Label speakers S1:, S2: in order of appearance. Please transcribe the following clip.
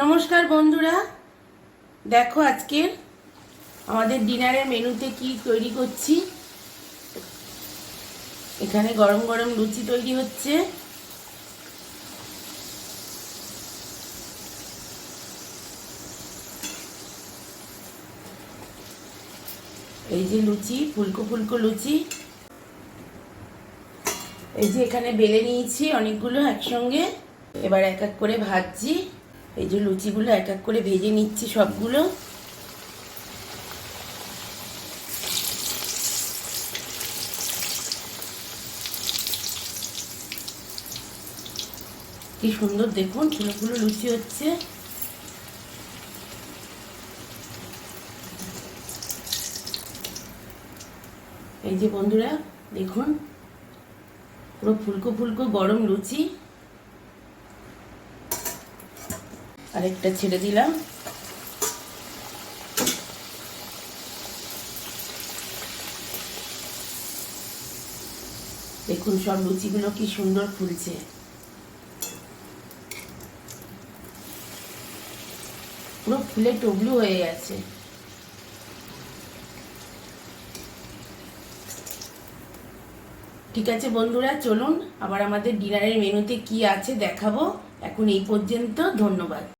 S1: নমস্কার বন্ধুরা, দেখো আজকের আমাদের ডিনারের মেনুতে কি তৈরি করছি। এখানে গরম গরম লুচি তৈরি হচ্ছে। এই যে লুচি, ফুলকো ফুলকো লুচি। এই যে এখানে বেলে নিয়েছি অনেকগুলো একসঙ্গে, এবার এক এক করে ভাজছি। এই যে লুচিগুলো এক এক করে ভেজে নিচ্ছি সবগুলো। কি সুন্দর দেখুন, ফুলো ফুলো লুচি হচ্ছে। এই যে বন্ধুরা দেখুন, পুরো ফুলকো ফুলকো গরম লুচি। আরেকটা ছেড়ে দিলাম। দেখুন সব লুচিগুলো কি সুন্দর ফুলছে। পুরো ফুলে টবলু হয়ে গেছে। ঠিক আছে বন্ধুরা, চলুন আবার আমাদের ডিনারের মেনুতে কি আছে দেখাবো। এখন এই পর্যন্ত, ধন্যবাদ।